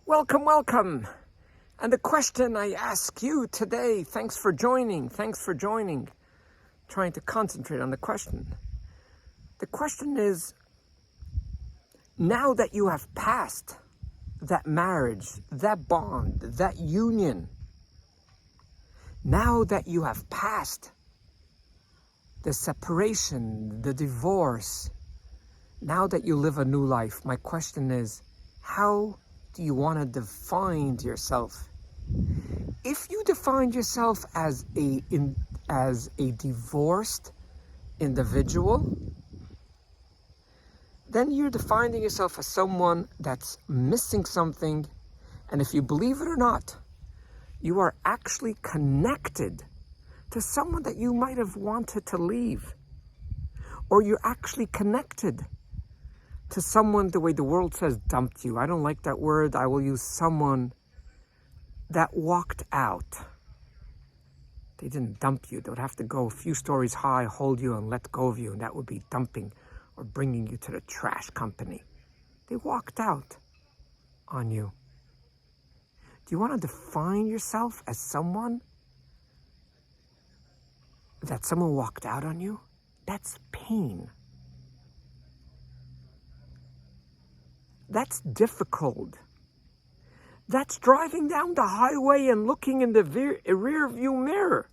Welcome, welcome. And the question I ask you today, thanks for joining, trying to concentrate on the question. The question is, now that you have passed that marriage, that bond, that union, now that you have passed the separation, the divorce, now that you live a new life, my question is, how do you want to define yourself? If you define yourself as a divorced individual, then you're defining yourself as someone that's missing something. And if you believe it or not, you are actually connected to someone that you might have wanted to leave. Or you're actually connected to someone, the way the world says, dumped you. I don't like that word. I will use someone that walked out. They didn't dump you. They would have to go a few stories high, hold you, and let go of you. And that would be dumping or bringing you to the trash company. They walked out on you. Do you want to define yourself as someone that someone walked out on you? That's pain. That's difficult. That's driving down the highway and looking in the rear view mirror.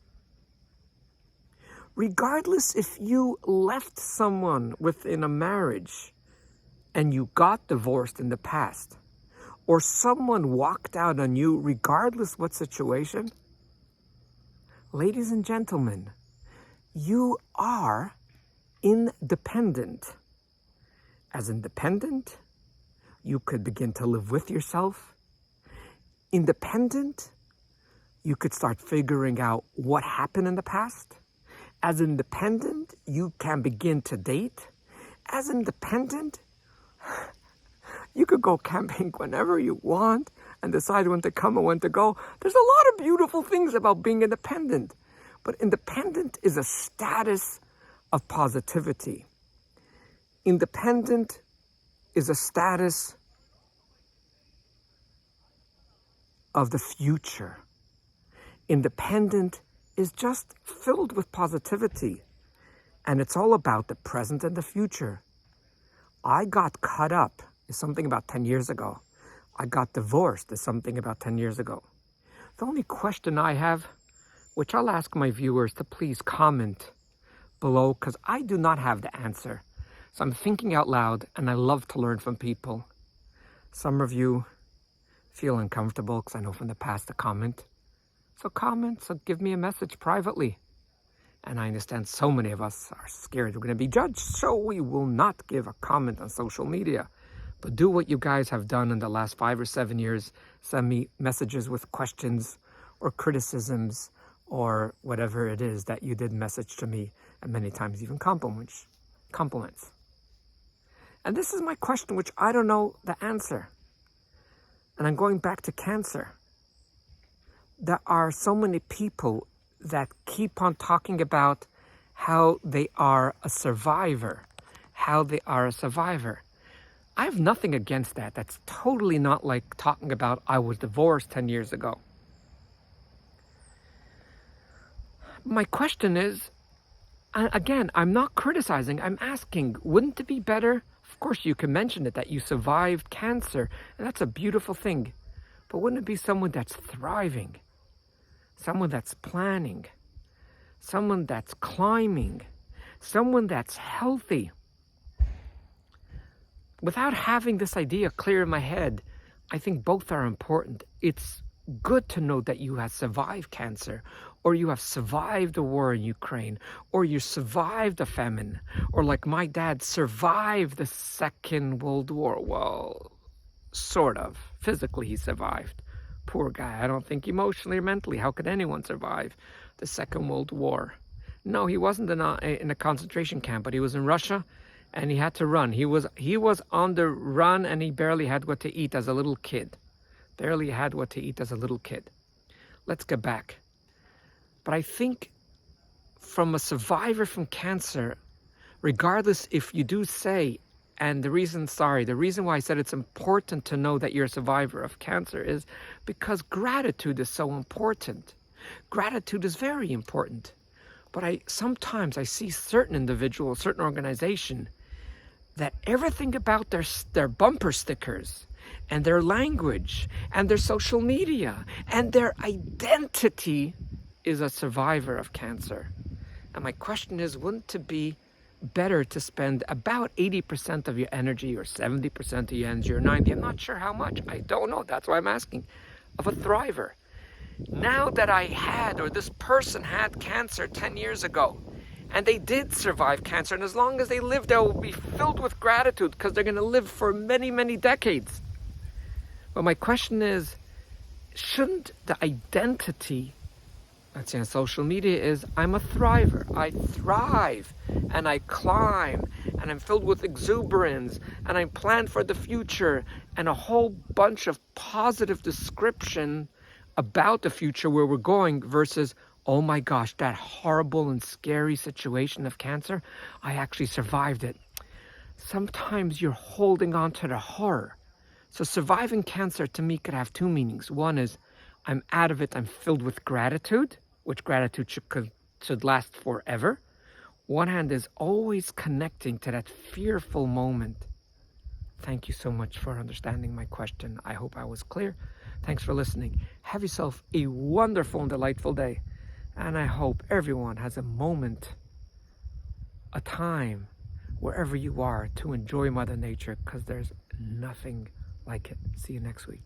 Regardless if you left someone within a marriage and you got divorced in the past, or someone walked out on you, regardless what situation, ladies and gentlemen, you are independent. As independent, you could begin to live with yourself. Independent, you could start figuring out what happened in the past. As independent, you can begin to date. As independent, you could go camping whenever you want and decide when to come and when to go. There's a lot of beautiful things about being independent. But independent is a status of positivity. Independent is a status of the future. Independent is just filled with positivity. And it's all about the present and the future. I got caught up is something about 10 years ago. I got divorced is something about 10 years ago. The only question I have, which I'll ask my viewers to please comment below, because I do not have the answer. So I'm thinking out loud, and I love to learn from people. Some of you feel uncomfortable, because I know from the past to comment. So comment, so give me a message privately. And I understand so many of us are scared we're going to be judged, so we will not give a comment on social media. But do what you guys have done in the last 5 or 7 years. Send me messages with questions or criticisms or whatever it is that you did message to me, and many times even compliments. And this is my question, which I don't know the answer. And I'm going back to cancer. There are so many people that keep on talking about how they are a survivor. I have nothing against that. That's totally not like talking about I was divorced 10 years ago. My question is, again, I'm not criticizing, I'm asking, wouldn't it be better? Of course, you can mention it, that you survived cancer, and that's a beautiful thing. But wouldn't it be someone that's thriving? Someone that's planning? Someone that's climbing? Someone that's healthy? Without having this idea clear in my head, I think both are important. It's good to know that you have survived cancer, or you have survived the war in Ukraine, or you survived a famine, or like my dad survived the Second World War. Well, sort of. Physically he survived. Poor guy. I don't think emotionally or mentally. How could anyone survive the Second World War? No, he wasn't in a concentration camp, but he was in Russia, and he had to run. He was on the run, and he barely had what to eat as a little kid. Let's get back. But I think from a survivor from cancer, regardless if you do say And the reason why I said it's important to know that you're a survivor of cancer is because gratitude is so important. Gratitude is very important. But sometimes I see certain individuals, certain organization, that everything about their bumper stickers and their language and their social media and their identity is a survivor of cancer. And my question is, wouldn't it be better to spend about 80% of your energy or 70% of your energy or 90%, I'm not sure how much, I don't know, that's why I'm asking, of a thriver. Now that I had, or this person had cancer 10 years ago, and they did survive cancer, and as long as they live, they will be filled with gratitude because they're going to live for many, many decades. But my question is, shouldn't the identity, let's say on social media, is I'm a thriver, I thrive, and I climb, and I'm filled with exuberance, and I plan for the future, and a whole bunch of positive description about the future where we're going, versus, oh my gosh, that horrible and scary situation of cancer, I actually survived it. Sometimes you're holding on to the horror. So surviving cancer to me could have two meanings. One is I'm out of it, I'm filled with gratitude, which gratitude should last forever. One hand is always connecting to that fearful moment. Thank you so much for understanding my question. I hope I was clear. Thanks for listening. Have yourself a wonderful and delightful day. And I hope everyone has a moment, a time, wherever you are, to enjoy Mother Nature, because there's nothing like it. See you next week.